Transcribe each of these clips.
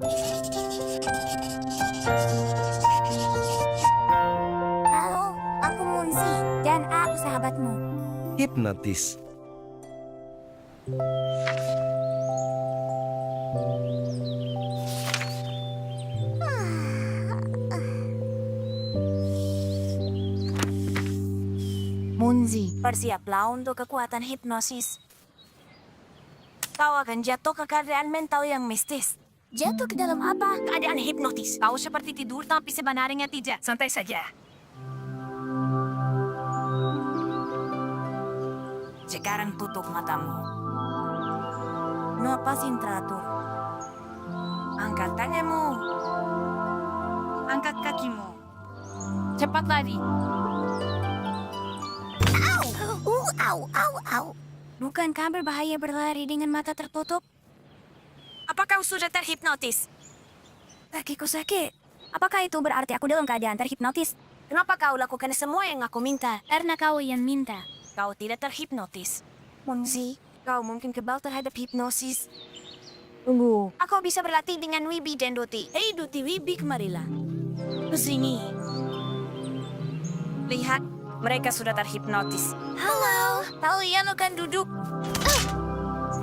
Halo, aku Munzi dan aku sahabatmu. Hipnotis. Munzi, bersiaplah untuk kekuatan hipnosis. Kau akan jatuh ke keadaan mental yang mistis. Jatuh ke dalam apa? Keadaan hipnotis. Kau seperti tidur tapi sebenarnya tidak. Santai saja. Sekarang tutup matamu. Napasin teratur. Angkat tanganmu. Angkat kakimu. Cepat lari. Au. Bukankah berbahaya berlari dengan mata tertutup? Apa kau sudah terhipnotis? Kakiku sakit. Apakah itu berarti aku dalam keadaan terhipnotis? Kenapa kau lakukan semua yang aku minta? Karena kau yang minta. Kau tidak terhipnotis. Munzi, kau mungkin kebal terhadap hipnosis. Tunggu. Aku bisa berlatih dengan Wibi dan Doti. Hei Doti, Wibi, kemarilah. Kesini. Lihat, mereka sudah terhipnotis. Halo, kalian akan duduk.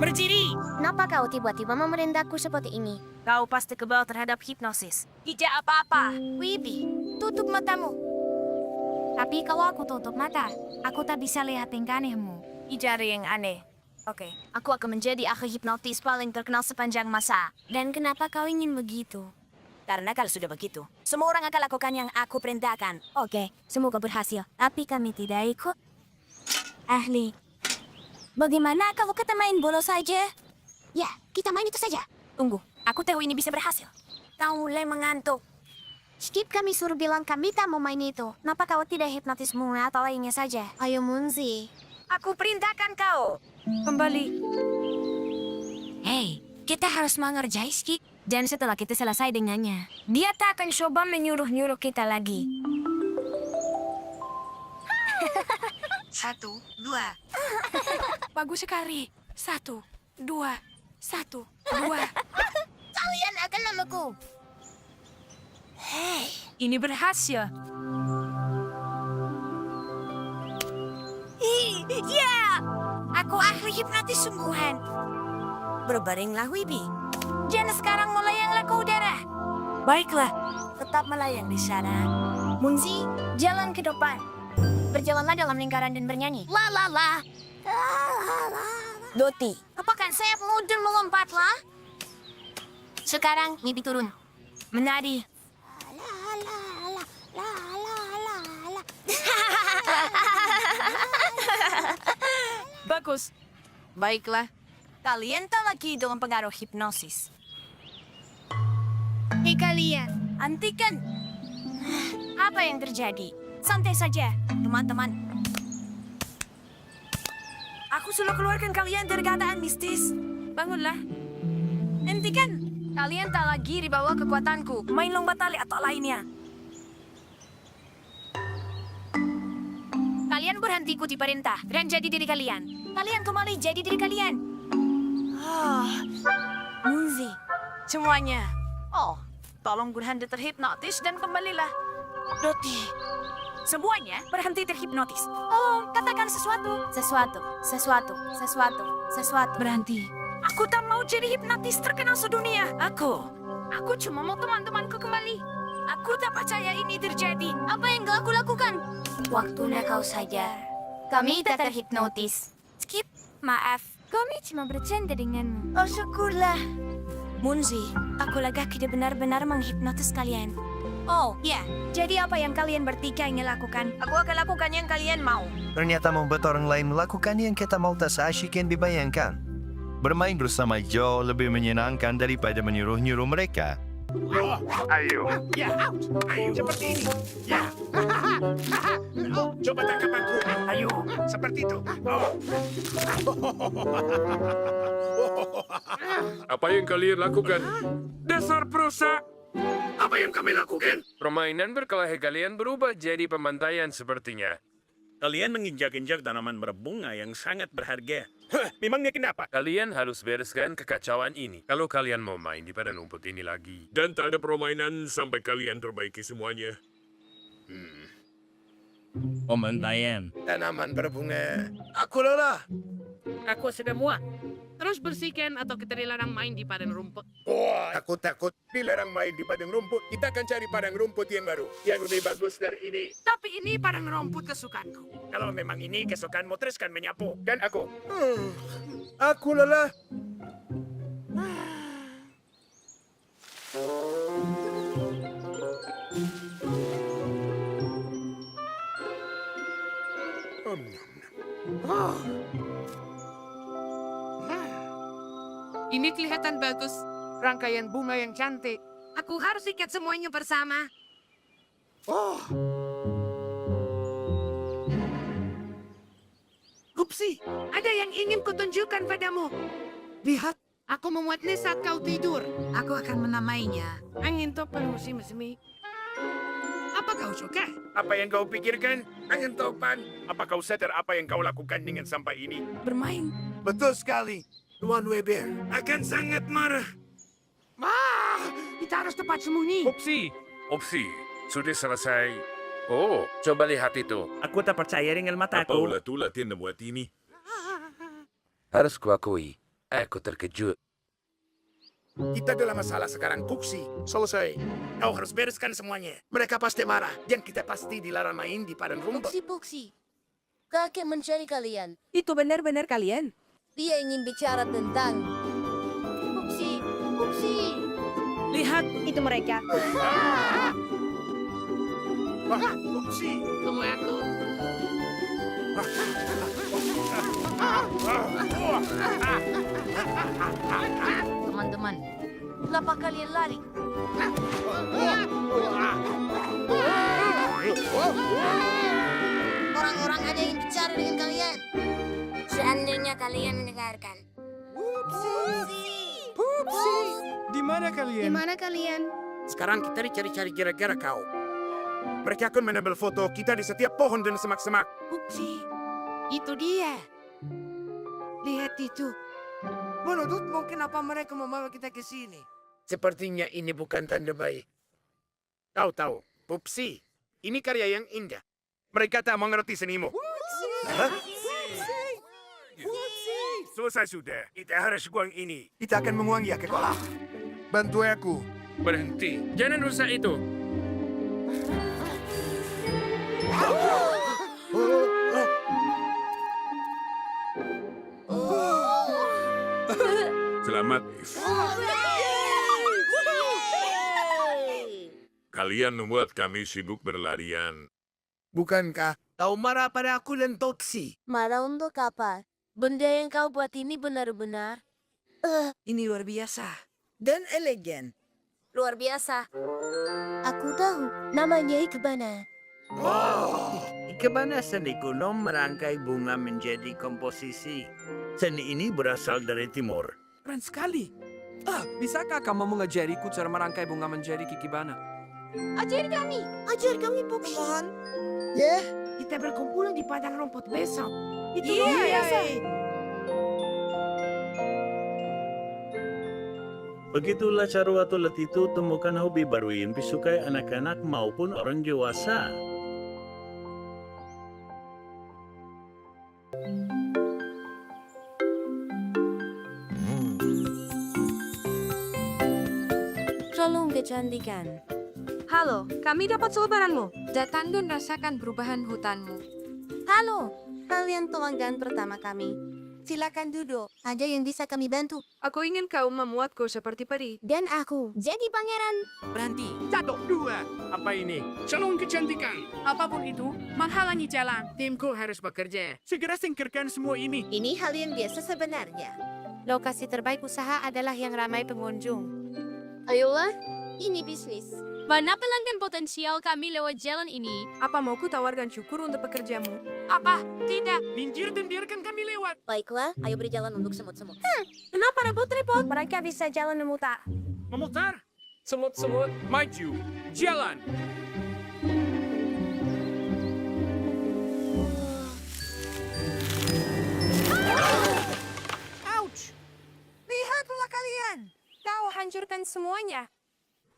Berdiri. Kenapa kau tiba-tiba memerintahku seperti ini? Kau pasti kebal terhadap hipnosis. Tidak apa-apa. Wibi, tutup matamu. Tapi kalau aku tutup mata, aku tak bisa lihat tingkah anehmu. Tidak ada yang aneh. Oke, aku akan menjadi ahli hipnotis paling terkenal sepanjang masa. Dan kenapa kau ingin begitu? Karena kalau sudah begitu, semua orang akan lakukan yang aku perintahkan. Oke, semoga berhasil. Tapi kami tidak ikut. Ahli, bagaimana kalau kita main bola saja? Ya, kita main itu saja. Tunggu, aku tahu ini bisa berhasil. Kau mulai mengantuk. Skip, kami suruh bilang kami tak mau main itu. Kenapa kau tidak hipnotis Muna atau lainnya saja? Ayo Munzi. Aku perintahkan kau. Kembali. Hei, kita harus mengerjai Skip. Dan setelah kita selesai dengannya, dia tak akan coba menyuruh-nyuruh kita lagi. 1, 2. Bagus sekali. 1, 2, 1, 2. Kalian akan namaku. Hei, ini berhasil. Ya, aku ahli hipnotis sungguhan. Berbaringlah, Wibi. Jangan sekarang melayanglah ke udara. Baiklah, tetap melayang di sana. Munzi, jalan ke depan. Berjalanlah dalam lingkaran dan bernyanyi. La la la. Doti, apakan sayapmu dan melompatlah? Sekarang, Wibi turun. Menari. Bagus. Baiklah. Kalian tak lagi dalam pengaruh hipnosis. Hei kalian, hentikan. Apa yang terjadi? Santai saja, teman-teman. Aku sudah keluarkan kalian dari keadaan mistis. Bangunlah. Hentikan. Kalian tak lagi di bawah kekuatanku. Main lomba tali atau lainnya. Kalian berhenti ikuti perintah dan jadi diri kalian. Kalian kembali jadi diri kalian. Munzi, semuanya. Oh, tolong berhenti terhipnotis dan kembalilah. Doti, semuanya berhenti terhipnotis. Oh, katakan sesuatu. Sesuatu. Berhenti. Aku tak mau jadi hipnotis terkenal sedunia. Aku cuma mau teman-temanku kembali. Aku tak percaya ini terjadi. Apa yang gak aku lakukan? Waktunya kau saja. Kami tak terhipnotis. Skip, maaf. Kami cuma bercanda denganmu. Oh, syukurlah. Munzi, aku lagi tidak benar-benar menghipnotis kalian. Oh, ya. Jadi apa yang kalian bertiga ingin lakukan? Aku akan lakukan yang kalian mau. Ternyata membuat orang lain melakukan yang kita mau tak seasyik yang dibayangkan. Bermain bersama jauh lebih menyenangkan daripada menyuruh-nyuruh mereka. Ayo. Ya, out. Ayo. Seperti ini. Ya. Oh, coba tangkap aku. Ayo. Seperti itu. Oh. Apa yang kalian lakukan? Dasar perusak! Apa yang kami lakukan? Permainan berkelahi kalian berubah jadi pembantaian sepertinya. Kalian menginjak-injak tanaman berbunga yang sangat berharga. Memangnya kenapa? Kalian harus bereskan kekacauan ini. Kalau kalian mau main di padang rumput ini lagi. Dan tak ada permainan sampai kalian perbaiki semuanya. Pembantaian. Tanaman berbunga. Aku lelah. Aku sudah muak. Terus bersihkan atau kita dilarang main di padang rumput. Wah, aku takut dilarang main di padang rumput. Kita akan cari padang rumput yang baru. Yang lebih bagus dari ini. Tapi ini padang rumput kesukaanku. Kalau memang ini kesukaanmu, teruskan menyapu. Dan aku. Aku lelah. Ini kelihatan bagus. Rangkaian bunga yang cantik. Aku harus ikat semuanya bersama. Upsi, ada yang ingin kutunjukkan padamu. Lihat, aku memuatnya saat kau tidur. Aku akan menamainya Angin Topan Musim Semi. Apa kau suka? Apa yang kau pikirkan? Angin topan. Apa kau sadar apa yang kau lakukan dengan sampah ini? Bermain. Betul sekali. Tuan Weber akan sangat marah. Kita harus tepat sembunyi. Opsi, sudah selesai. Oh, coba lihat itu. Aku tak percaya dengan Apa mataku. ulah tu latihan membuat ini? Harus kuakui, aku terkejut. Kita dalam masalah sekarang, Puksi. Selesai. Kau harus bereskan semuanya. Mereka pasti marah. Dan kita pasti dilarang main di padang rumput. Puksi. Kakek mencari kalian. Itu benar-benar kalian? Dia ingin bicara tentang... Puksi. Lihat, itu mereka. Wah, Puksi. Tunggu aku. Teman-teman, kenapa kalian lari? Orang-orang ada yang bicara dengan kalian. Seandainya kalian mendengarkan. Di mana kalian? Sekarang kita dicari-cari gara-gara kau. Mereka akan menambil foto kita di setiap pohon dan semak-semak. Upsi, itu dia. Lihat itu. Menurutmu kenapa mereka membawa kita ke sini? Sepertinya ini bukan tanda baik. Kau tahu, Pupsi, ini karya yang indah. Mereka tak mengerti senimu. Hah? Selesai sudah. Kita harus buang ini. Kita akan menguangnya ke kolam. Bantu aku. Berhenti, jangan rusak itu. Selamat, If. Kalian membuat kami sibuk berlarian. Bukankah kau marah pada aku dan Toksi? Marah untuk apa? Benda yang kau buat ini benar-benar Ini luar biasa. Dan elegan. luar biasa. Aku tahu, namanya Ikebana. Ikebana seni kuno merangkai bunga menjadi komposisi. Seni ini berasal dari timur. Keren sekali. Bisakah kamu mengajariku cara merangkai bunga menjadi kikibana? Ajar kami, Puksi. Kita berkumpul di padang rumput besok. Itu Iya, luar biasa. Begitulah cara waktu itu temukan hobi baru yang disukai anak-anak maupun orang dewasa. Tolong kecantikan. Halo, kami dapat selebaranmu. Datang dan rasakan perubahan hutanmu. Halo, kalian pelanggan pertama kami. Silakan duduk. Ada yang bisa kami bantu. Aku ingin kau memuatku seperti peri. Dan aku jadi pangeran. Berhenti. Satu, dua. Apa ini? Salon kecantikan. Apapun itu, menghalangi jalan. Timku harus bekerja. Segera singkirkan semua ini. Ini hal yang biasa sebenarnya. Lokasi terbaik usaha adalah yang ramai pengunjung. Ayolah, ini bisnis. Mana pelanggan potensial kami lewat jalan ini? Apa mau ku tawarkan syukur untuk pekerjamu? Apa? Tidak. Minggir dan biarkan kami lewat. Baiklah, ayo beri jalan untuk semut-semut. Kenapa repot-repot? Mereka bisa jalan memutar. Memutar. Semut-semut, maju. Jalan. kalian? Kau hancurkan semuanya.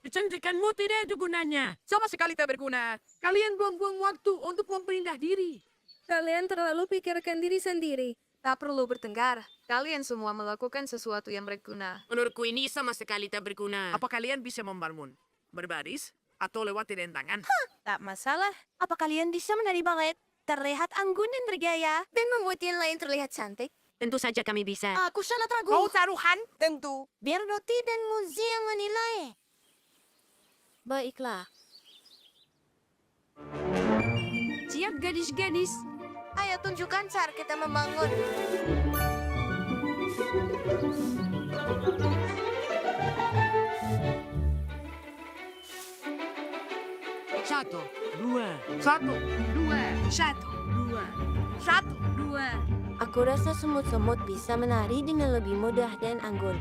Kecantikanmu tidak ada gunanya. Sama sekali tak berguna. Kalian buang-buang waktu untuk memperindah diri. Kalian terlalu pikirkan diri sendiri. Tak perlu bertengkar. Kalian semua melakukan sesuatu yang berguna. Menurutku ini sama sekali tak berguna. Apa kalian bisa membangun? Berbaris? Atau lewati rintangan? Tak masalah. Apa kalian bisa menari balet? Terlihat anggun dan bergaya. Dan membuat yang lain terlihat cantik. Tentu saja kami bisa. Aku sangat ragu. Kau taruhan? Tentu. Biar Doti dan Muzi yang menilai. Baiklah. Siap gadis-gadis. Ayo tunjukkan cara kita membangun. Satu, dua, satu, dua, satu, dua, satu, dua. Aku rasa semut-semut bisa menari dengan lebih mudah dan anggun.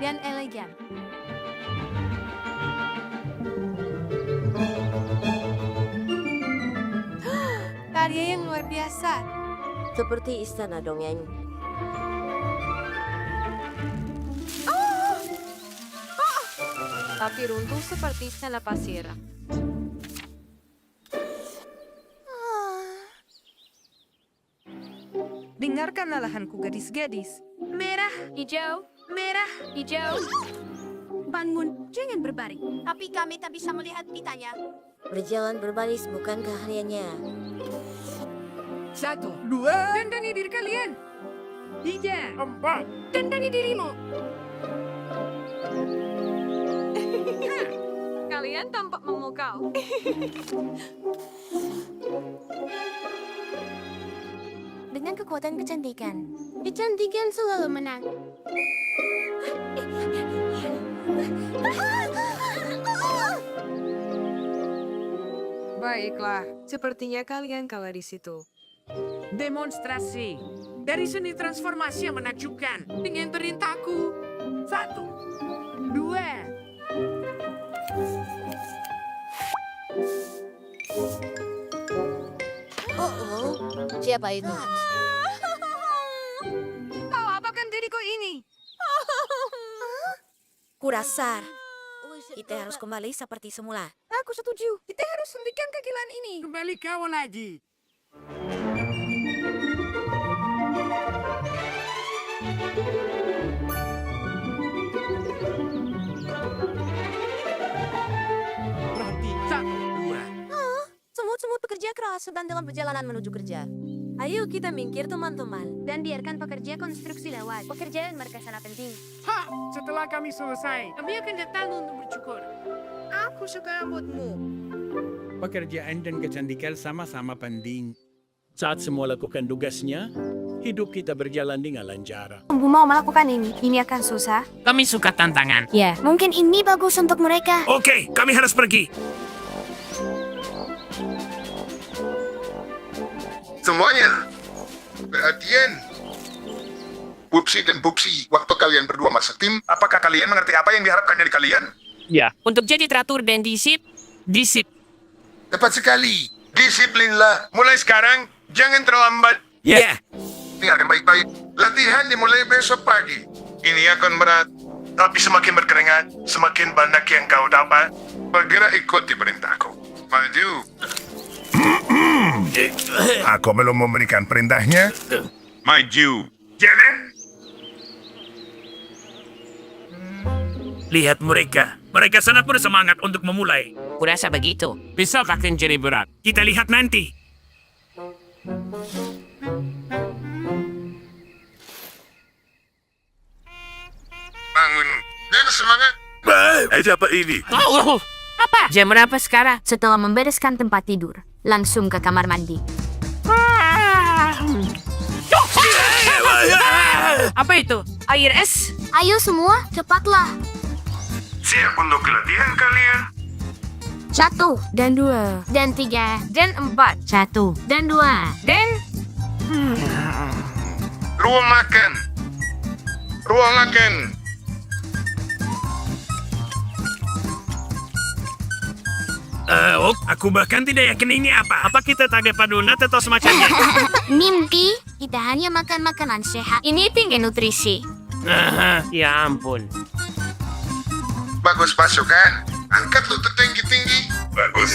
Dan elegan. Karya yang luar biasa. Seperti istana dongeng. Tapi runtuh seperti istana pasir. Dengarkan lalahanku gadis-gadis. Merah, hijau, merah, hijau. Bangun, jangan berbaring. Tapi kami tak bisa melihat pitanya. Berjalan berbaris bukan keahliannya. Satu, dua. Dandani diri kalian. Tiga, empat. Dandani dirimu. Kalian tampak memukau. Dengan kekuatan kecantikan. Kecantikan selalu menang. Baiklah, sepertinya kalian kalah di situ. Demonstrasi. Dari seni transformasi yang menakjubkan. Dengan perintahku. Satu, dua. Oh, siapa itu? Kau apakan diriku ini? Kurasar. Kita harus kembali seperti semula. Aku setuju. Kita harus hentikan kegilaan ini. Kembali kau lagi. Berhenti. Satu, dua. Semut-semut bekerja keras sedang dalam perjalanan menuju kerja. Ayo kita minggir teman-teman. Dan biarkan pekerja konstruksi lewat. Pekerjaan mereka sangat penting. Ha! Setelah kami selesai, kami akan datang untuk bercukur. Aku suka rambutmu. Pekerjaan dan kecantikan sama-sama penting. Saat semua lakukan tugasnya, hidup kita berjalan dengan lancar. Tunggu mau melakukan ini akan susah. Kami suka tantangan. Ya, mungkin ini bagus untuk mereka. Oke, kami harus pergi. Semuanya, perhatian. Bupsi dan Bupsi, waktu kalian berdua masuk tim, apakah kalian mengerti apa yang diharapkan dari kalian? Untuk jadi teratur dan disip. Tepat sekali. Disiplinlah. Mulai sekarang, jangan terlambat. Ya. Tinggalkan baik-baik. Latihan dimulai besok pagi. Ini akan berat. Tapi semakin berkeringat, semakin banyak yang kau dapat. Segera ikuti perintahku. Maju. Aku belum memberikan perintahnya. Maju. Jalan. Lihat mereka. Mereka sangat bersemangat untuk memulai. Kurasa begitu. Besok akan jadi berat. Kita lihat nanti. Bangun. Dan semangat. Apa ini? Apa? Jam berapa sekarang? Setelah membereskan tempat tidur, langsung ke kamar mandi. Apa itu? Air es? Ayo semua, cepatlah. Siap untuk latihan kalian. 1 dan 2 dan 3 dan 4. 1 dan 2 dan Ruang makan. Ruang makan. Aku bahkan tidak yakin ini apa. Apa kita tagay padunat atau semacamnya? mimpi. Kita hanya makan makanan sehat. Ini tinggi nutrisi. Ya ampun. Bagus pasukan. Angkat lutut tinggi-tinggi. Bagus.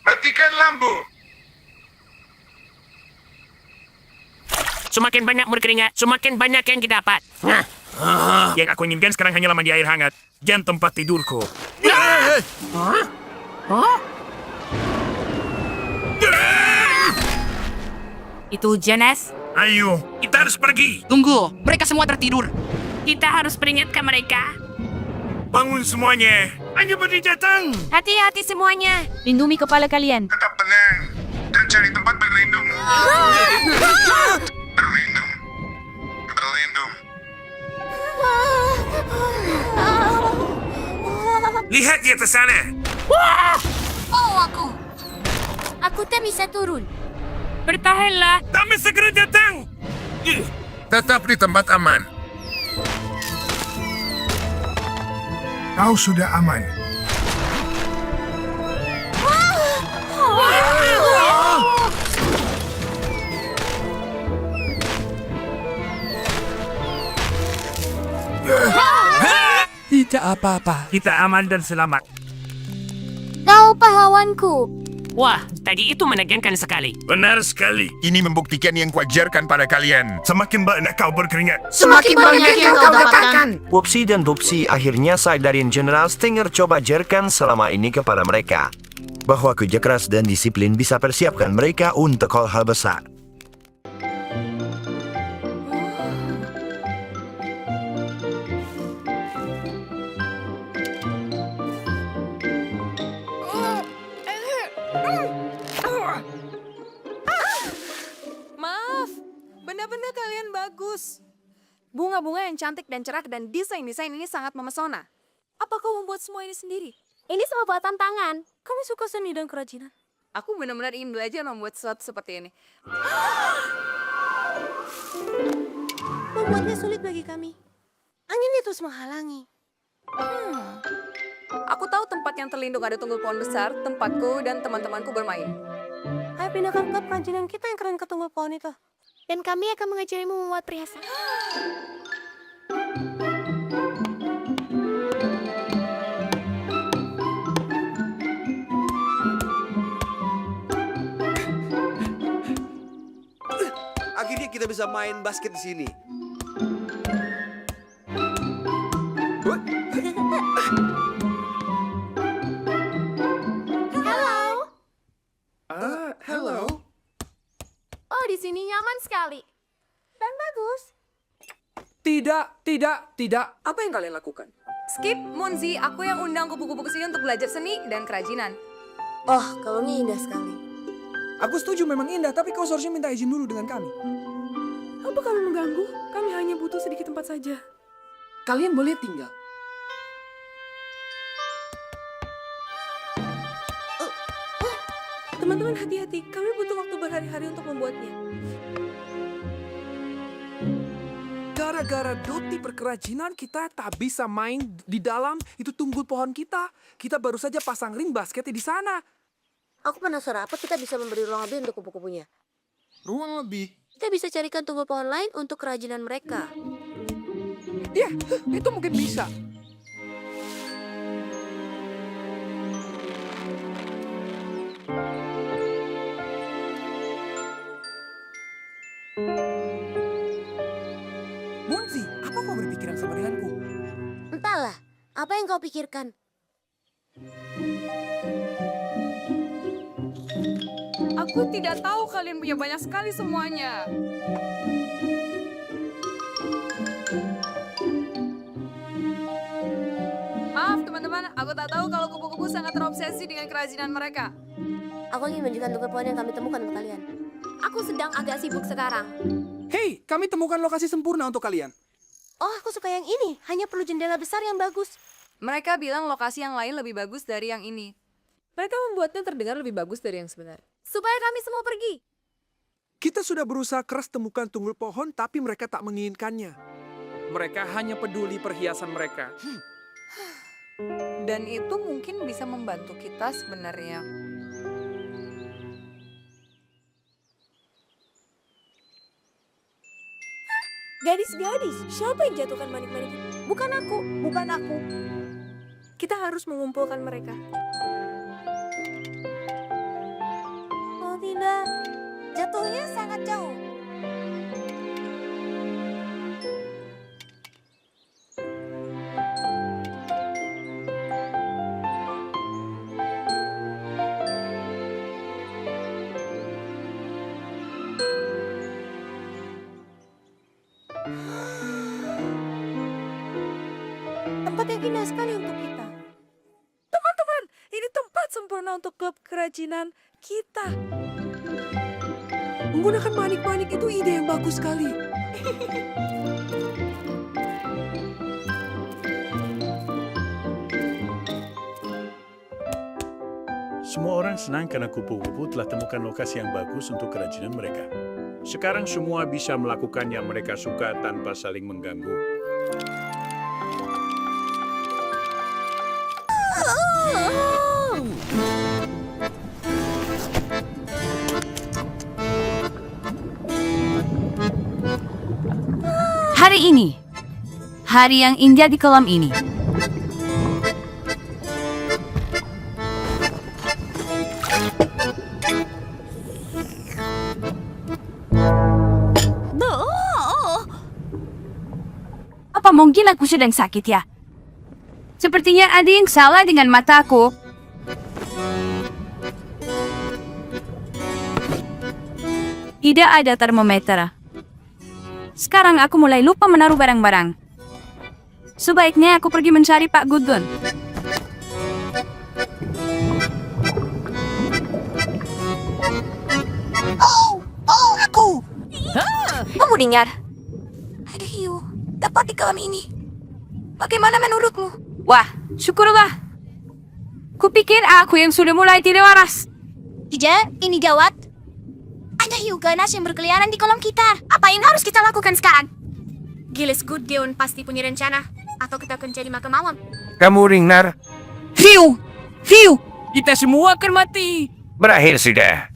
Matikan lampu. Semakin banyak berkeringat, semakin banyak yang didapat. Yang aku inginkan sekarang hanyalah mandi air hangat. Dan tempat tidurku. Itu Janes. Ayo, kita harus pergi. Tunggu, mereka semua tertidur. Kita harus peringatkan mereka. Bangun semuanya. Ayo berdiri datang. Hati-hati semuanya. Lindungi kepala kalian. Tetap tenang dan cari tempat berlindung. Berlindung. Berlindung. Lihat di atas sana. Oh, aku tak bisa turun. Bertahanlah. Kami segera datang. Tetap di tempat aman. Kau sudah aman. Tidak apa-apa. Kita aman dan selamat. Kau pahlawanku. Wah, tadi itu menegangkan sekali. Benar sekali. Ini membuktikan yang kuajarkan pada kalian. Semakin banyak kau berkeringat. Semakin banyak yang kau dapatkan. Wupsi dan Bupsi akhirnya sadarian General Stinger coba ajarkan selama ini kepada mereka. Bahwa kerja keras dan disiplin bisa persiapkan mereka untuk hal-hal besar. Maaf, benda-benda kalian bagus. Bunga-bunga yang cantik dan cerah dan desain-desain ini sangat memesona. Apa kau membuat semua ini sendiri? Ini semua buatan tangan. Kami suka seni dan kerajinan. Aku benar-benar ingin belajar membuat sesuatu seperti ini. Membuatnya sulit bagi kami. Angin itu menghalangi. Aku tahu tempat yang terlindung ada tunggul pohon besar, tempatku dan teman-temanku bermain. Ayo pindahkan klub kerajinan kita yang keren ke tunggul pohon itu. Dan kami akan mengajarimu membuat perhiasan. Akhirnya kita bisa main basket di sini. Halo. Oh, di sini nyaman sekali. Dan bagus. Tidak. Apa yang kalian lakukan? Skip, Monzi, aku yang undang kupu-kupu ke sini untuk belajar seni dan kerajinan. Oh, kalungnya indah sekali. Aku setuju memang indah, tapi kau seharusnya minta izin dulu dengan kami. Apa kami mengganggu? Kami hanya butuh sedikit tempat saja. Kalian boleh tinggal. Teman-teman hati-hati, kami butuh waktu berhari-hari untuk membuatnya. Gara-gara Doti perkerajinan kita tak bisa main di dalam itu tunggul pohon kita. Kita baru saja pasang ring basketnya di sana. Aku penasaran apa kita bisa memberi ruang lebih untuk kupu-kupunya. Ruang lebih. Kita bisa carikan tunggul pohon lain untuk kerajinan mereka. Ya, itu mungkin bisa. Monzi, apa kau berpikiran sama denganku? Entahlah, apa yang kau pikirkan? Aku Aku tidak tahu kalian punya banyak sekali semuanya. Maaf teman-teman, aku tak tahu kalau kupu-kupu sangat terobsesi dengan kerajinan mereka. Aku ingin menunjukkan tunggal pohon yang kami temukan untuk kalian. Aku sedang agak sibuk sekarang. Hei, kami temukan lokasi sempurna untuk kalian. Oh, aku suka yang ini. Hanya perlu jendela besar yang bagus. Mereka bilang lokasi yang lain lebih bagus dari yang ini. Mereka membuatnya terdengar lebih bagus dari yang sebenarnya. Supaya kami semua pergi. Kita sudah berusaha keras temukan tunggul pohon, tapi mereka tak menginginkannya. Mereka hanya peduli perhiasan mereka. Dan itu mungkin bisa membantu kita sebenarnya. Gadis-gadis, siapa yang jatuhkan manik-manik? Bukan aku, bukan aku. Kita harus mengumpulkan mereka. Oh tidak, jatuhnya sangat jauh. Tempat yang indah sekali untuk kita. Teman-teman, ini tempat sempurna untuk klub kerajinan kita. Menggunakan manik-manik itu ide yang bagus sekali. Semua orang senang karena kupu-kupu telah temukan lokasi yang bagus untuk kerajinan mereka. Sekarang semua bisa melakukan yang mereka suka tanpa saling mengganggu. Hari ini, hari yang indah di kolam ini. Apa mungkin aku sedang sakit ya? Sepertinya ada yang salah dengan mataku. Tidak ada termometer. Sekarang aku mulai lupa menaruh barang-barang. Sebaiknya aku pergi mencari Pak Gudun. Aku! Kamu dengar? Ada hiu tepat di kolam ini. Bagaimana menurutmu? Wah, syukurlah. Kupikir aku yang sudah mulai tidak waras. Tidak, ini gawat. Ada hiu ganas yang berkeliaran di kolam kita. Apa yang harus kita lakukan sekarang? Gilles Gooddeon pasti punya rencana. Atau kita akan jadi makan malam. Kamu Ringnar, Hiu! Hiu! Kita semua akan mati. berakhir sudah.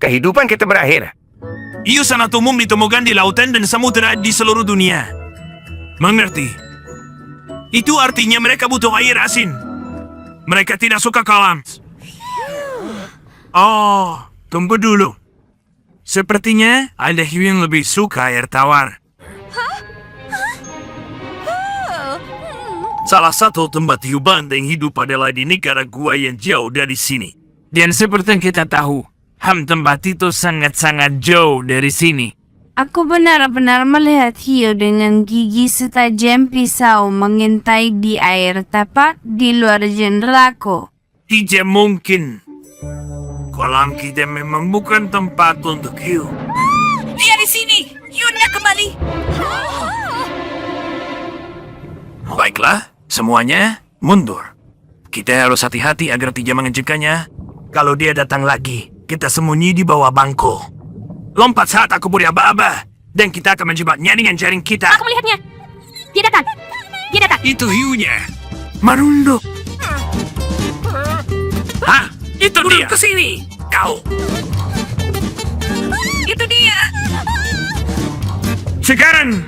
Kehidupan kita berakhir. Hiu sangat umum ditemukan di lautan dan samudera di seluruh dunia. Mengerti? Itu artinya mereka butuh air asin. Mereka tidak suka kolam. Oh, tunggu dulu. Sepertinya ada hiu yang lebih suka air tawar. Salah satu tempat hiu banteng hidup adalah di negara gua yang jauh dari sini. Dan seperti yang kita tahu, tempat itu sangat-sangat jauh dari sini. Aku benar-benar melihat hiu dengan gigi setajam pisau mengintai di air tepat di luar jendelaku. Tidak mungkin. Kolam kita memang bukan tempat untuk hiu. Dia di sini! Hiunya kembali! Baiklah, semuanya mundur. Kita harus hati-hati agar tidak mengejutkannya. Kalau dia datang lagi, kita sembunyi di bawah bangku. Lompat saat aku beri aba-aba, dan kita akan menjebaknya dengan jaring kita. Aku melihatnya! Dia datang! Dia datang! Itu hiunya. Marunduk. Hah? Itu dia. Ke sini. Kau. Itu dia! Sekarang.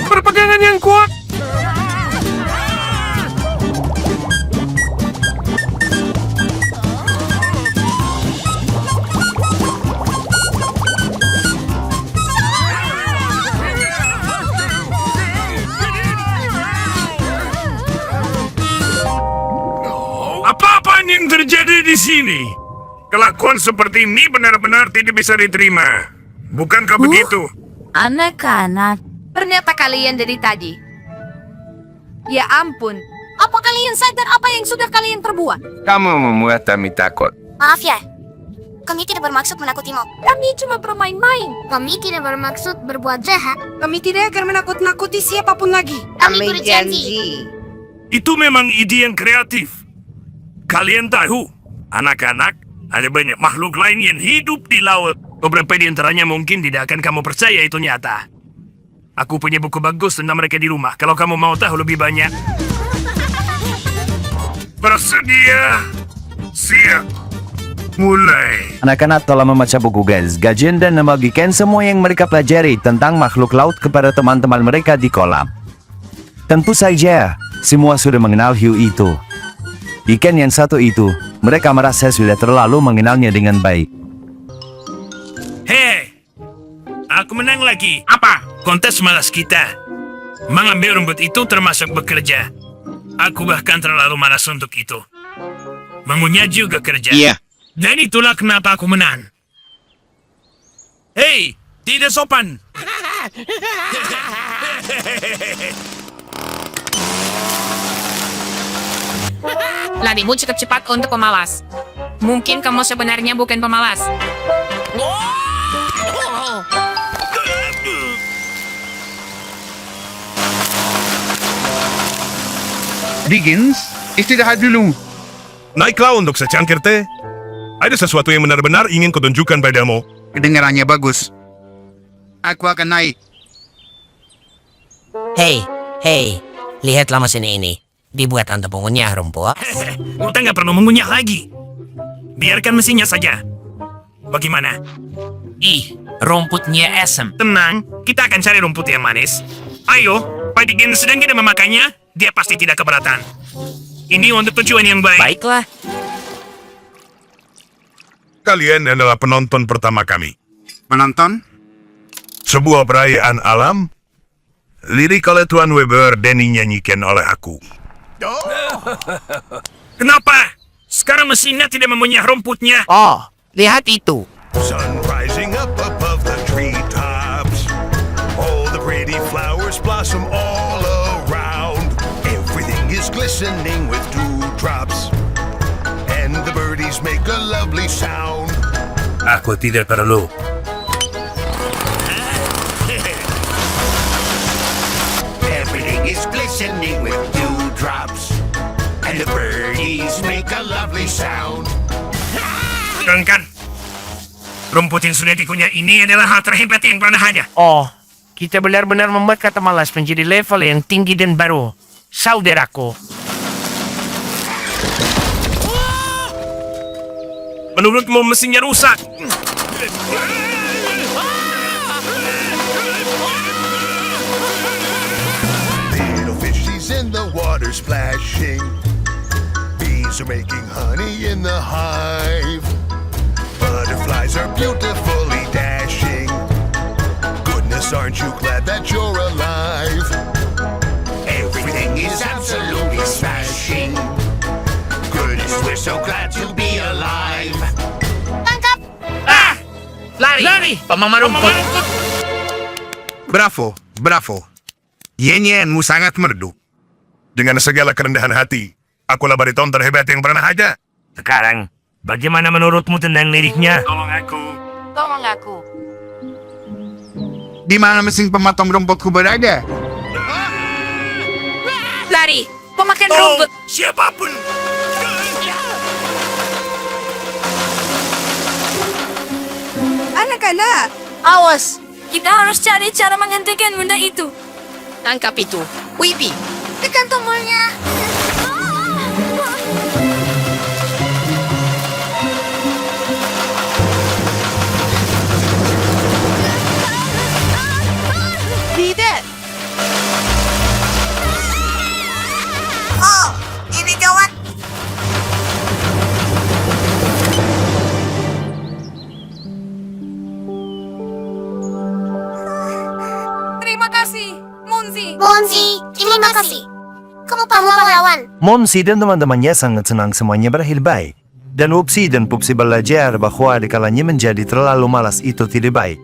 Berpegangan yang kuat. Apa-apaan yang terjadi? di sini. Kelakuan seperti ini benar-benar tidak bisa diterima. Bukankah begitu? Anak-anak, ternyata kalian dari tadi. Ya ampun, apa kalian sadar apa yang sudah kalian perbuat? Kamu membuat kami takut. Maaf ya, kami tidak bermaksud menakutimu. Kami cuma bermain-main. Kami tidak bermaksud berbuat jahat. Kami tidak akan menakut-nakuti siapapun lagi. Kami berjanji. Itu memang ide yang kreatif. Kalian tahu, anak-anak, ada banyak makhluk lain yang hidup di laut. Beberapa di antaranya mungkin tidak akan kamu percaya itu nyata. Aku punya buku bagus tentang mereka di rumah. Kalau kamu mau tahu lebih banyak. Bersedia. Siap. Mulai. Anak-anak telah membaca buku Gajian dan membagikan semua yang mereka pelajari tentang makhluk laut kepada teman-teman mereka di kolam. Tentu saja, semua sudah mengenal hiu itu. Ikan yang satu itu, mereka merasa sudah terlalu mengenalnya dengan baik. Hei, aku menang lagi. Apa? Kontes malas kita. Mengambil rumput itu termasuk bekerja. Aku bahkan terlalu malas untuk itu. Mengunyah juga kerja. Iya. Dan itulah kenapa aku menang. Hei, tidak sopan. Larimu cukup cepat untuk pemalas. Mungkin kamu sebenarnya bukan pemalas. Diggins, istirahat dulu. Naiklah untuk secangkir teh. Ada sesuatu yang benar-benar ingin kutunjukkan padamu. Kedengarannya bagus. Aku akan naik. Hei, lihatlah mesin ini. Dibuat untuk mengunyah rumput. Kita nggak perlu mengunyah lagi. Biarkan mesinnya saja. Bagaimana? Rumputnya asam. Tenang, kita akan cari rumput yang manis. Ayo, Pak Diggins sedang tidak memakannya, dia pasti tidak keberatan. Ini untuk tujuan yang baik. Baiklah. Kalian adalah penonton pertama kami. Menonton? Sebuah perayaan alam. Lirik oleh Tuan Weber dan dinyanyikan oleh aku. Kenapa? Sekarang mesinnya tidak mengunyah rumputnya. Oh, lihat itu. Sun rising up above the treetops. All the pretty flowers blossom all around. Everything is glistening with dewdrops. And the birdies make a lovely sound. Aku tidak perlu. Everything is glistening with dewdrops. And the birdies make a lovely sound. Kan? Rumput yang sudah dikunyah ini adalah hal terhebat yang pernah ada. Oh, kita benar-benar membuat kata malas menjadi level yang tinggi dan baru. Saudaraku. Menurutmu mesinnya rusak? Little fishies in the water splashing. Bees are making honey in the hive. Butterflies are beautifully dashing. Goodness, aren't you glad that you're alive? Everything is absolutely smashing. Goodness, we're so glad to be alive. Tangkap! Lari! Pemamah rumput. Bravo. Yenyenmu sangat merdu. Dengan segala kerendahan hati, akulah bariton terhebat yang pernah ada. Sekarang, bagaimana menurutmu tentang liriknya? Tolong aku. Di mana mesin pemotong rumputku berada? Lari! Pemakan rumput! Siapapun! Anak-anak, Awas! Kita harus cari cara menghentikan benda itu. Tangkap itu. Wibi. Tekan tombolnya. tidak. Oh, ini gawat. Terima kasih, Monzi. Terima kasih. Kamu pahlawan. Monsi dan teman-temannya sangat senang semuanya berakhir baik. Dan Upsi dan Pupsi belajar bahwa dikalanya menjadi terlalu malas itu tidak baik.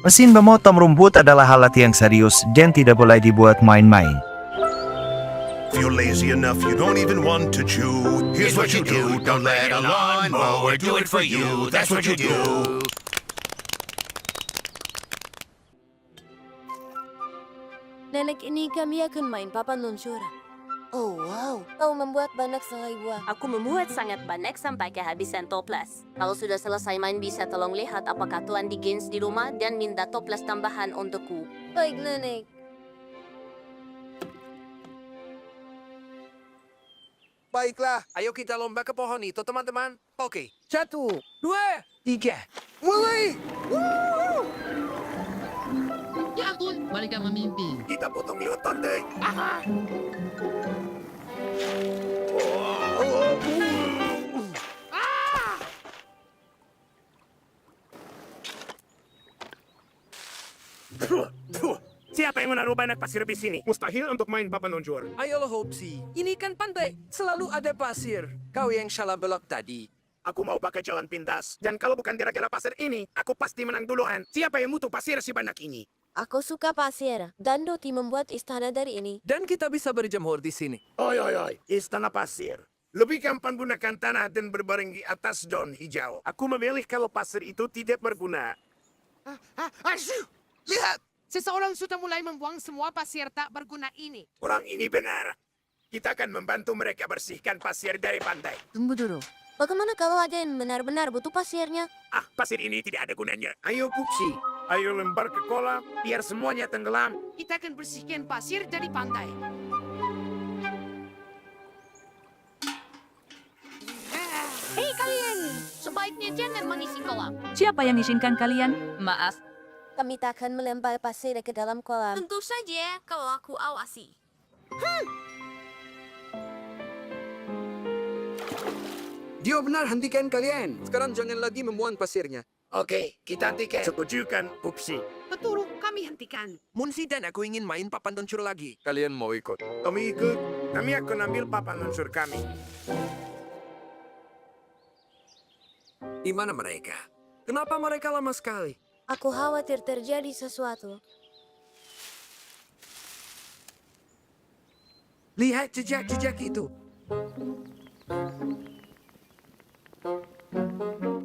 Mesin memotong rumput adalah alat yang serius dan tidak boleh dibuat main-main. If you're lazy enough, you don't even want to chew. Here's what you do. Don't let a lawnmower do it for you. That's what you do. Nenek ini kami akan main papan luncur. Oh wow, kau membuat banyak sekali buah. Aku membuat sangat banyak sampai kehabisan toples. Kalau sudah selesai main bisa tolong lihat apakah Tuan Diggins di rumah dan minta toples tambahan untukku. Baik, Nenek. Baiklah, ayo kita lomba ke pohon itu, teman-teman. Oke, 1, 2, 3. Mulai! Ya ampun, mereka memimpi. Kita potong lewat pantai. Siapa yang menaruh banyak pasir di sini? Mustahil untuk main papan luncur. Ayolah, Hopsi. Ini kan pantai. Selalu ada pasir. Kau yang salah belok tadi. Aku mau pakai jalan pintas. Dan kalau bukan gara-gara pasir ini, aku pasti menang duluan. Siapa yang butuh pasir sebanyak ini? Aku suka pasir, dan Doti membuat istana dari ini. Dan kita bisa berjemur di sini. Oi, istana pasir. Lebih gampang gunakan tanah dan berbaring di atas daun hijau. Aku memilih kalau pasir itu tidak berguna. Lihat, seseorang sudah mulai membuang semua pasir tak berguna ini. Orang ini benar. Kita akan membantu mereka bersihkan pasir dari pantai. Tunggu dulu. Bagaimana kalau ada yang benar-benar butuh pasirnya? Pasir ini tidak ada gunanya. Ayo Pupsi, ayo lempar ke kolam biar semuanya tenggelam. Kita akan bersihkan pasir dari pantai. Hei kalian, sebaiknya jangan mengisi kolam. Siapa yang izinkan kalian? Maaf, Kami takkan melempar pasir ke dalam kolam. tentu saja kalau aku awasi. Dia benar, hentikan kalian. Sekarang jangan lagi memuan pasirnya. Oke, kita hentikan. Setujukan Pupsi. Betul, kami hentikan. Munsi dan aku ingin main papan luncur lagi. Kalian mau ikut? Kami ikut. Kami akan ambil papan luncur kami. Di mana mereka? Kenapa mereka lama sekali? Aku khawatir terjadi sesuatu. Lihat jejak-jejak itu.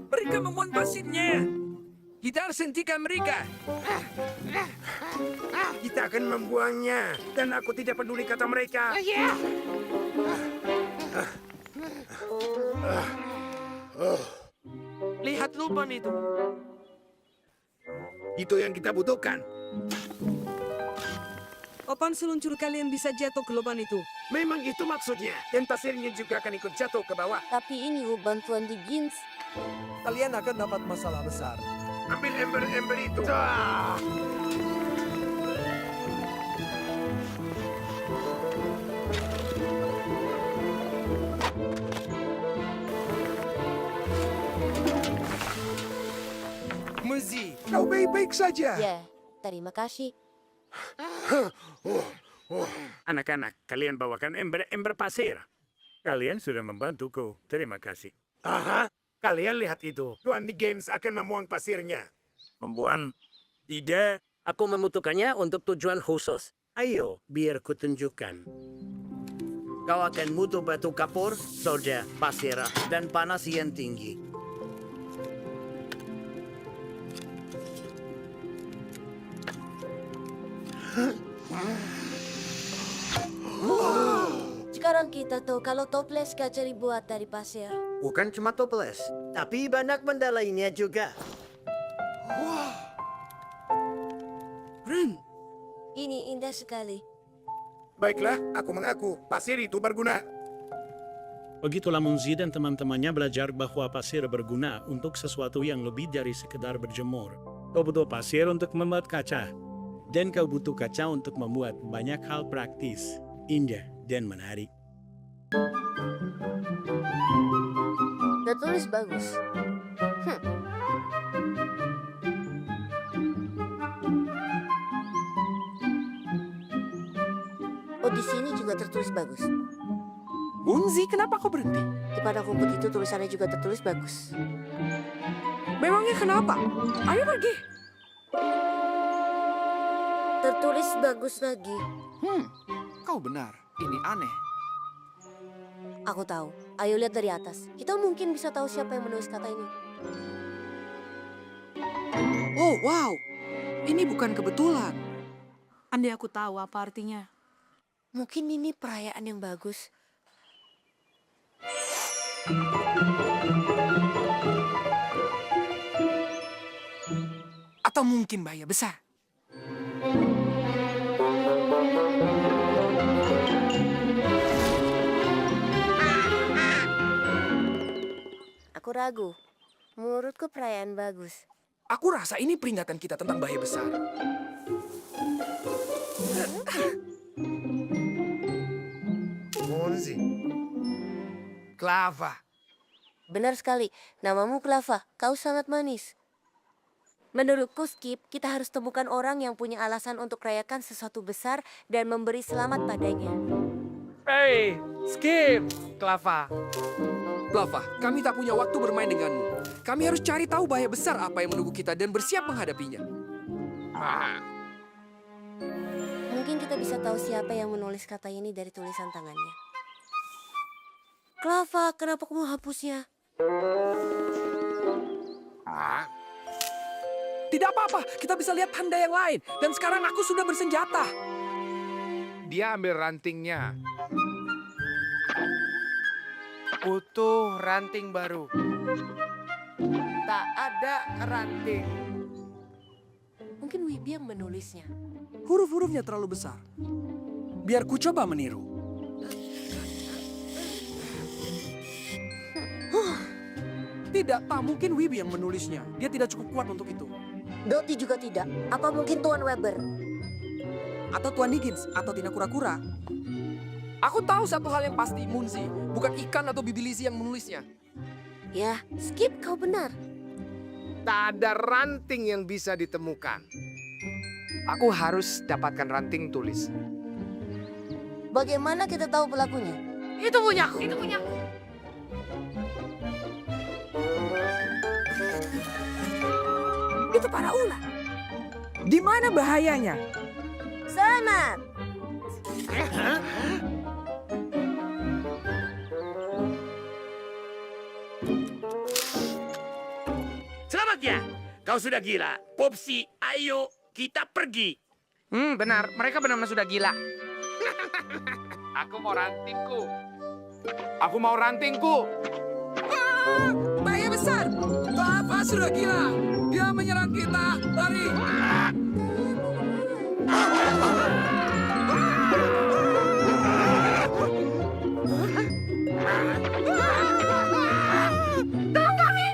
Mereka memuan pasirnya. Kita harus hentikan mereka. Kita akan membuangnya. Dan aku tidak peduli kata mereka. Lihat lubang itu. Itu yang kita butuhkan. Papan seluncur kalian bisa jatuh ke lubang itu. Memang itu maksudnya. Dan pasirnya juga akan ikut jatuh ke bawah. Tapi ini bantuan Diggins. Kalian akan dapat masalah besar. Ambil ember-ember itu. Muzi, kau baik-baik saja. Ya, terima kasih. Anak-anak, kalian bawakan ember-ember pasir. Kalian sudah membantuku. Terima kasih. Aha, kalian lihat itu. Tuan di Games akan memuang pasirnya. Membuang? Tidak. Aku membutuhkannya untuk tujuan khusus. Ayo, biar kutunjukkan. Kau akan butuh batu kapur, soda, pasir, dan panas yang tinggi. Sekarang kita tahu kalau toples kaca dibuat dari pasir. Bukan cuma toples, tapi banyak benda lainnya juga. Ren, Ini indah sekali. Baiklah, aku mengaku pasir itu berguna. Begitulah Munzi dan teman-temannya belajar bahwa pasir berguna untuk sesuatu yang lebih dari sekedar berjemur. Kau butuh pasir untuk membuat kaca. Dan kau butuh kaca untuk membuat banyak hal praktis, indah, dan menarik. Tertulis bagus. Oh, di sini juga tertulis bagus. Munzi, kenapa kau berhenti? Di pada rumput itu tulisannya juga tertulis bagus. Memangnya kenapa? Ayo pergi. Tertulis bagus lagi. Kau benar. Ini aneh. Aku tahu. Ayo lihat dari atas. Kita mungkin bisa tahu siapa yang menulis kata ini. Oh, wow. Ini bukan kebetulan. Andai aku tahu apa artinya. Mungkin ini perayaan yang bagus. Atau mungkin bahaya besar. Aku ragu. Menurutku perayaan bagus. Aku rasa ini peringatan kita tentang bahaya besar. Monzi. Clava. Benar sekali. Namamu Clava. Kau sangat manis. Menurutku, Skip, kita harus temukan orang yang punya alasan untuk rayakan sesuatu besar dan memberi selamat padanya. Hey, Skip, Clava. Clava, kami tak punya waktu bermain denganmu. Kami harus cari tahu bahaya besar apa yang menunggu kita dan bersiap menghadapinya. Mungkin kita bisa tahu siapa yang menulis kata ini dari tulisan tangannya. Clava, kenapa kamu hapusnya? Tidak apa-apa, kita bisa lihat tanda yang lain. Dan sekarang aku sudah bersenjata. Dia ambil rantingnya. Butuh ranting baru. Tak ada ranting. Mungkin Wibi yang menulisnya. Huruf-hurufnya terlalu besar. Biar ku coba meniru. Tidak, tak mungkin Wibi yang menulisnya. Dia tidak cukup kuat untuk itu. Doti juga tidak. Apa mungkin Tuan Weber? Atau Tuan Higgins, atau Tina Kura-Kura. Aku tahu satu hal yang pasti, Munzi. Bukan ikan atau bibilisi yang menulisnya. Ya, Skip, kau benar. Tak ada ranting yang bisa ditemukan. Aku harus dapatkan ranting tulis. Bagaimana kita tahu pelakunya? Itu punyaku. Itu punyaku. Itu para ular. Di mana bahayanya? Selamat! Selamat ya. Kau sudah gila. Popsi, ayo kita pergi. Benar. Mereka benar-benar sudah gila. Aku mau rantingku. Aku mau rantingku. Bahaya besar! Clava sudah gila! Dia menyerang kita! Lari! Tolong kami!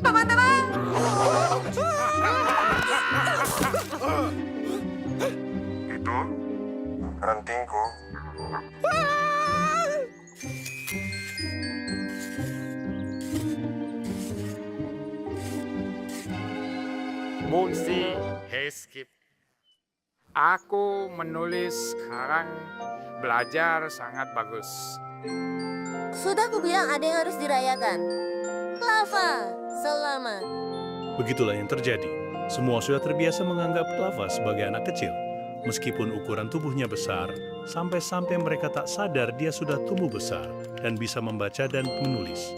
Teman-teman! Itu rantingku. Munzi, hey Skip. Aku menulis sekarang belajar sangat bagus. Sudah aku bilang ada yang harus dirayakan. Clava, selamat. Begitulah yang terjadi. Semua sudah terbiasa menganggap Clava sebagai anak kecil. Meskipun ukuran tubuhnya besar, sampai-sampai mereka tak sadar dia sudah tumbuh besar dan bisa membaca dan menulis.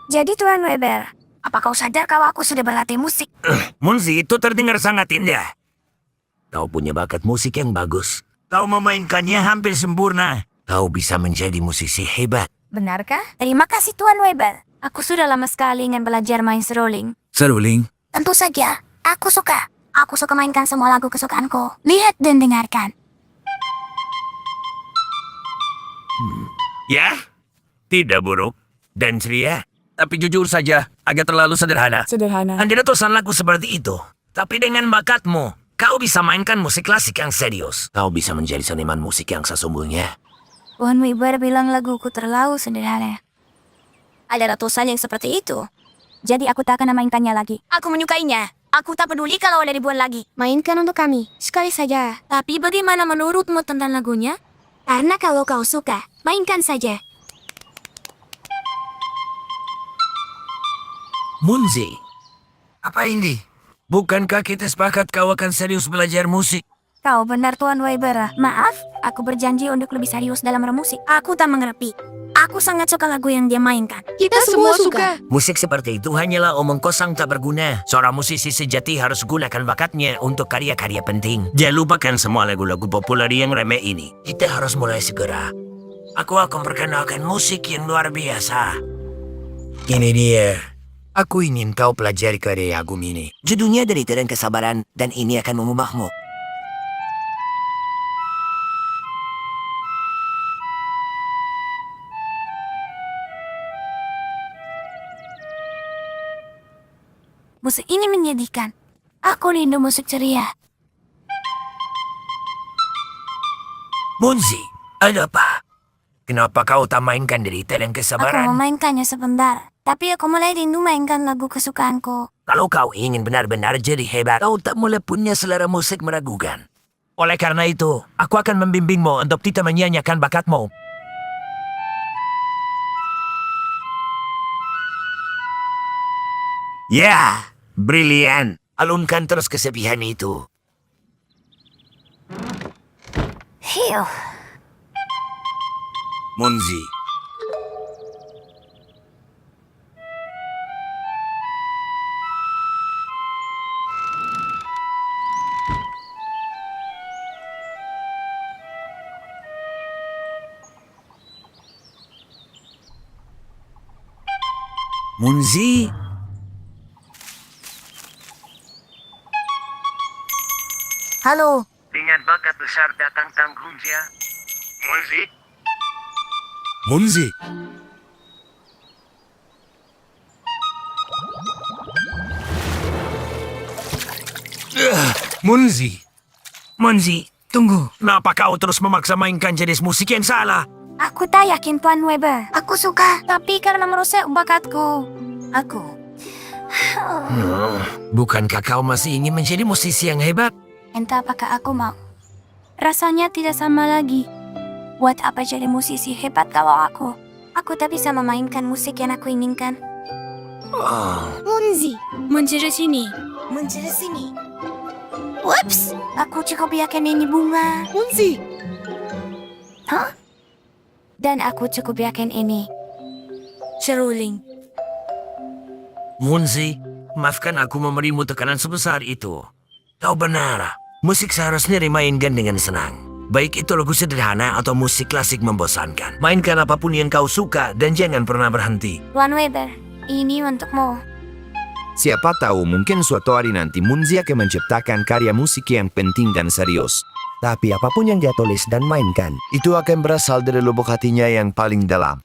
Jadi Tuan Weber, apa kau sadar kalau aku sudah berlatih musik? Munzi, itu terdengar sangat indah. Kau punya bakat musik yang bagus. Kau memainkannya hampir sempurna. Kau bisa menjadi musisi hebat. Benarkah? Terima kasih Tuan Weber. Aku sudah lama sekali ingin belajar main seruling. Seruling? Tentu saja, aku suka. Aku suka mainkan semua lagu kesukaanku. Lihat dan dengarkan. Ya, tidak buruk dan ceria. Tapi jujur saja, agak terlalu sederhana. Sederhana. Anda ratusan lagu seperti itu. Tapi dengan bakatmu, kau bisa mainkan musik klasik yang serius. Kau bisa menjadi seniman musik yang sesungguhnya. Tuan Weber bilang laguku terlalu sederhana. Ada ratusan yang seperti itu. Jadi aku tak akan memainkannya lagi. Aku menyukainya. Aku tak peduli kalau ada ribuan lagi. Mainkan untuk kami, sekali saja. Tapi bagaimana menurutmu tentang lagunya? Karena kalau kau suka, mainkan saja. Munzi, apa ini? Bukankah kita sepakat kau akan serius belajar musik? Kau benar Tuan Weber. Maaf, aku berjanji untuk lebih serius dalam bermusik. Aku tak mengerti. Aku sangat suka lagu yang dia mainkan. Kita semua suka. Musik seperti itu hanyalah omong kosong tak berguna. Seorang musisi sejati harus gunakan bakatnya untuk karya-karya penting. Jangan lupakan semua lagu-lagu populer yang remeh ini. Kita harus mulai segera. Aku akan perkenalkan musik yang luar biasa. Ini dia. Aku ingin kau pelajari karya Agung ini. Judulnya Derita dan Kesabaran, dan ini akan mengubahmu. Musik ini menyedihkan. Aku rindu musik ceria. Munzi, ada apa? Kenapa kau tak mainkan Derita dan Aku Kesabaran? memainkannya sebentar. Tapi aku mulai rindu mainkan lagu kesukaanku. Kalau kau ingin benar-benar jadi hebat, kau tak boleh punya selera musik meragukan. Oleh karena itu, aku akan membimbingmu untuk tidak menyanyikan bakatmu. Ya, brilian. Alunkan terus kesepihan itu. Hiu. Munzi. Munzi. Halo. Dengan bakat besar datang tanggungjawab. Munzi, Munzi, Munzi, Munzi, tunggu. Kenapa kau terus memaksa mainkan jenis musik yang salah? Aku tak yakin Tuan Weber. Aku suka, tapi karena merusak bakatku. Bukankah kau masih ingin menjadi musisi yang hebat? Entah apakah aku mau. Rasanya tidak sama lagi. Buat apa jadi musisi hebat kalau aku tak bisa memainkan musik yang aku inginkan. Munzi, Mencari sini. mencari sini. Whoops, aku cukup yakin ini bunga. Munzi, Dan aku cukup yakin ini seruling. Munzi, maafkan aku memberimu tekanan sebesar itu. Kau benar. Musik seharusnya dimainkan dengan senang. Baik itu lagu sederhana atau musik klasik membosankan. Mainkan apapun yang kau suka dan jangan pernah berhenti. Tuan Weber, ini untukmu. Siapa tahu mungkin suatu hari nanti Munzi akan menciptakan karya musik yang penting dan serius. Tapi apapun yang dia tulis dan mainkan, itu akan berasal dari lubuk hatinya yang paling dalam.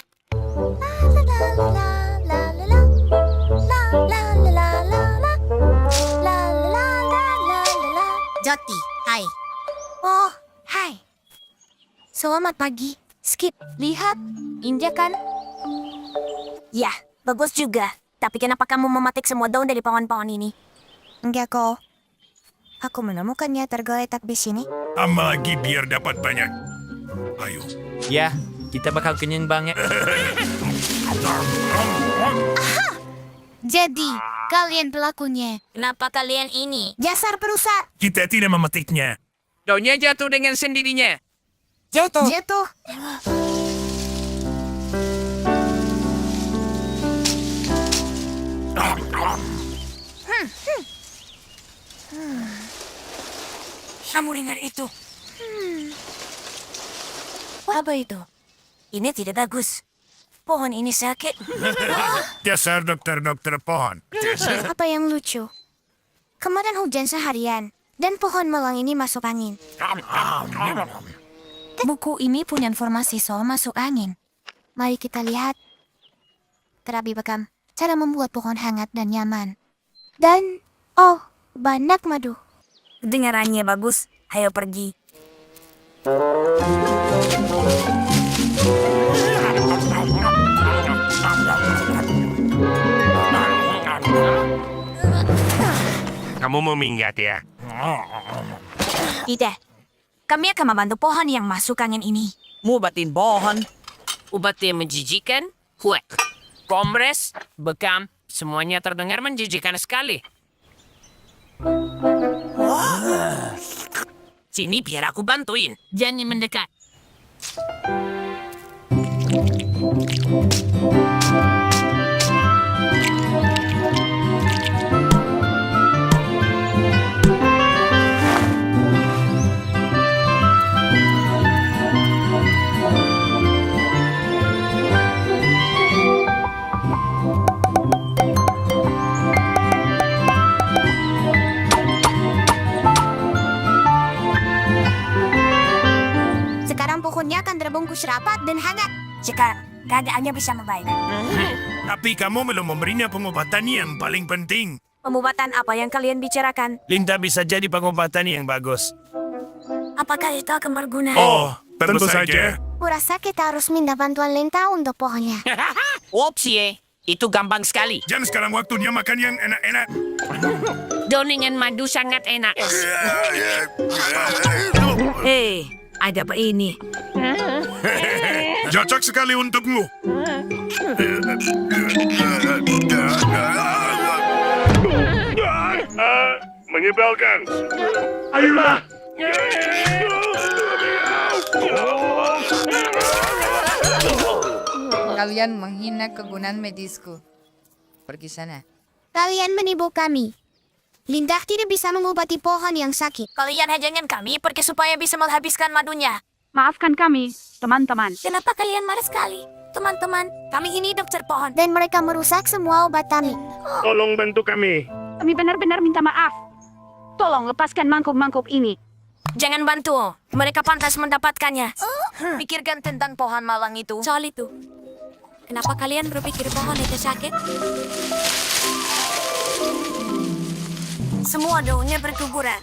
Joti, hai. Oh, hai. Selamat pagi. Skip, lihat. Indah kan? Ya, bagus juga. Tapi kenapa kamu mematik semua daun dari pohon-pohon ini? Enggak kok. Aku menemukannya tergeletak di sini. tambah lagi biar dapat banyak. Ayo. Ya, kita bakal kenyang banget. Jadi, kalian pelakunya. Kenapa kalian ini? Jasar perusak. Kita tidak memetiknya. Daunnya jatuh dengan sendirinya. Jatuh. Kamu dengar itu? Apa itu? Ini tidak bagus. Pohon ini sakit. Dasar dokter-dokter pohon. Apa yang lucu? Kemarin hujan seharian, dan pohon melang ini masuk angin. Buku ini punya informasi soal masuk angin. Mari kita lihat. Terapi bekam, cara membuat pohon hangat dan nyaman. Dan, oh, banyak madu. Dengarannya bagus. Ayo pergi. kamu meminggat ya? Tidak. Kami akan membantu pohon yang masuk angin ini. Mubatin pohon. Ubat yang menjijikan? Huek. Kompres, bekam, semuanya terdengar menjijikan sekali. Sini biar aku bantuin. Jangan mendekat. Sekarang pohonnya akan terbungkus rapat dan hangat. Sekarang, keadaannya bisa membaik. Tapi kamu belum memberinya pengobatan yang paling penting. Pengobatan apa yang kalian bicarakan? Linda bisa jadi pengobatan yang bagus. Apakah itu akan berguna? Oh, tentu saja. Kurasa kita harus minta bantuan Linta untuk pohonnya. Opsie, itu gampang sekali. Jangan sekarang waktunya makan yang enak-enak. Doningan madu sangat enak. Hei, ada apa ini? Cocok sekali untukmu. Menyebalkan. Ayolah. Kalian menghina kegunaan medisku. Pergi sana. Kalian menipu kami. Linda tidak bisa mengobati pohon yang sakit. Kalian hajangan kami pergi supaya bisa menghabiskan madunya. Maafkan kami, teman-teman. Kenapa kalian marah sekali? Teman-teman, kami ini dokter pohon. Dan mereka merusak semua obat kami. Tolong bantu kami. Kami benar-benar minta maaf. Tolong lepaskan mangkuk-mangkuk ini. Jangan bantu. Mereka pantas mendapatkannya. Pikirkan tentang pohon malang itu. Soal itu. Kenapa kalian berpikir pohon itu sakit? Semua daunnya berguguran.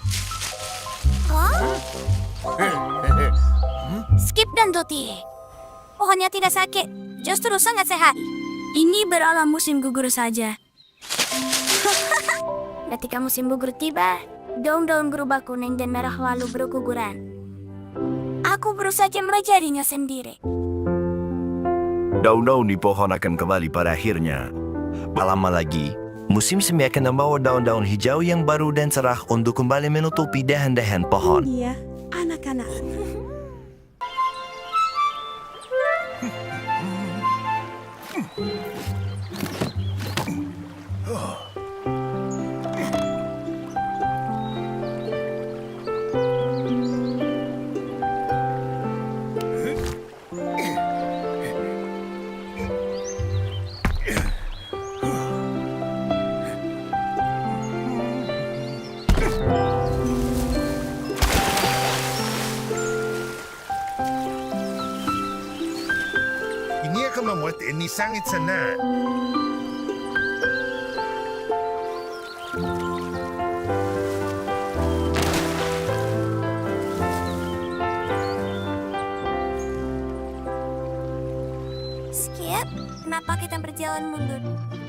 Skip dan Doti. Pohonnya tidak sakit. Justru sangat sehat. Ini beralam musim gugur saja. Ketika musim gugur tiba, daun-daun berubah kuning dan merah lalu berguguran. Aku baru saja melajarinya sendiri. Daun-daun di pohon akan kembali pada akhirnya. Lama lagi, musim semi akan membawa daun-daun hijau yang baru dan cerah untuk kembali menutupi dahan-dahan pohon. Iya, anak-anak. Ini akan membuat ini sangat senang. Skip, kenapa kita berjalan mundur?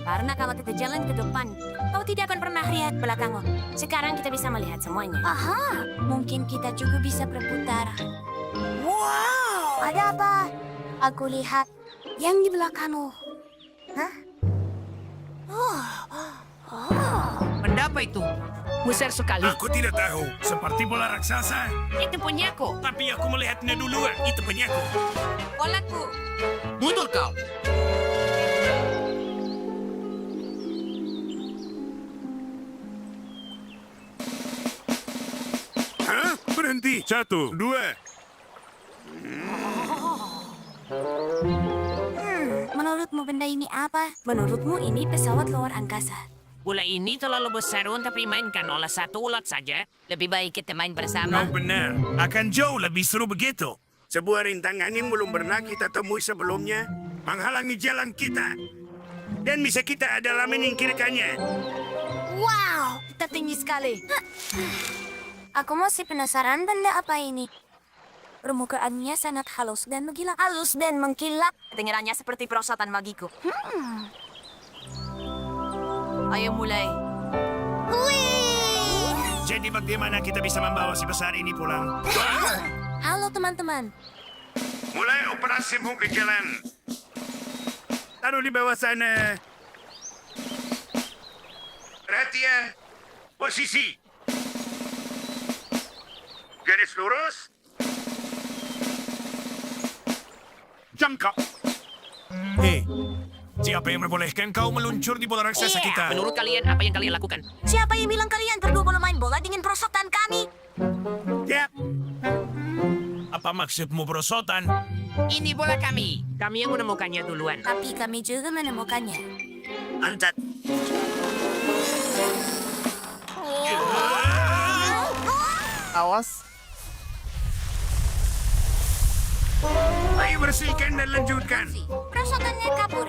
Karena kalau kita jalan ke depan, kau tidak akan pernah lihat belakangmu. Sekarang kita bisa melihat semuanya. Aha, mungkin kita juga bisa berputar. Wow, ada apa? Aku lihat yang di belakangmu. Hah? Benda apa itu? Besar sekali. Aku tidak tahu. Seperti bola raksasa. Itu punyaku. Tapi aku melihatnya duluan. Itu punyaku. Bolaku. Mundur kau. Hah? Berhenti. 1, 2. Menurutmu benda ini apa? Menurutmu ini pesawat luar angkasa. Bola ini terlalu besar untuk dimainkan oleh satu ulat saja. Lebih baik kita main bersama. Kau benar. Akan jauh lebih seru begitu. Sebuah rintangan yang belum pernah kita temui sebelumnya menghalangi jalan kita. Dan bisa kita adalah menyingkirkannya. Wow, kita tinggi sekali. Aku masih penasaran benda apa ini. Permukaannya sangat halus dan mengkilat. Halus dan mengkilat. Dengarannya seperti perosotan magiku. Ayo mulai. Wih! Jadi bagaimana kita bisa membawa si besar ini pulang? Halo teman-teman. Mulai operasimu ke jalan. Taruh di bawah sana. Perhatian. Posisi. Garis lurus. Jangka. Hei, siapa yang membolehkan kau meluncur di bola raksasa kita? Menurut kalian, apa yang kalian lakukan? Siapa yang bilang kalian berdua boleh main bola dengan perosotan kami? Ya. Apa maksudmu berosotan? Ini bola kami. Kami yang menemukannya duluan. Tapi kami juga menemukannya. Antat. Awas. Ayo bersihkan dan lanjutkan. Perosotannya kabur.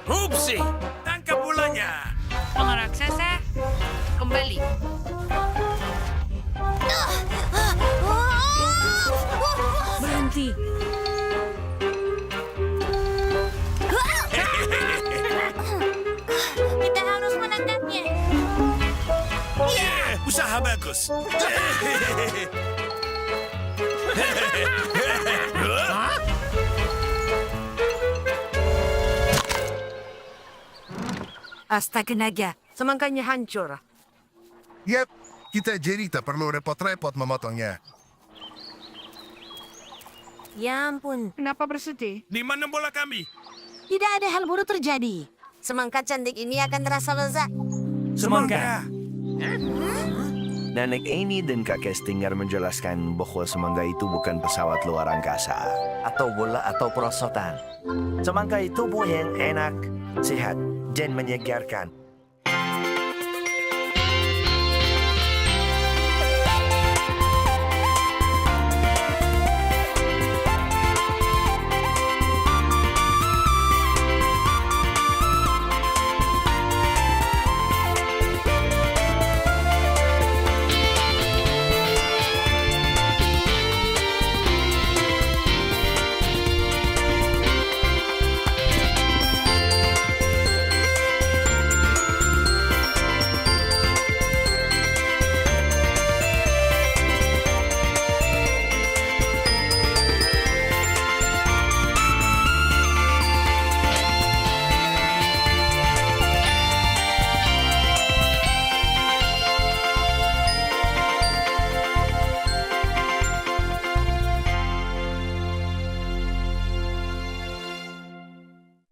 Upsi, tangkap bolanya. Mga raksasa, kembali. Berhenti. Kita harus menangkapnya. Usaha bagus. Astaga naga, semangkanya hancur. Yep, kita jadi tak perlu repot-repot memotongnya. Ya ampun. Kenapa bersedih? Di mana bola kami? Tidak ada hal buruk terjadi. Semangka cantik ini akan terasa lezat. Semangka. Nenek Amy dan kakek Stinger menjelaskan bahwa semangka itu bukan pesawat luar angkasa atau bola atau perosotan. Semangka itu buah yang enak, sehat, dan menyegarkan.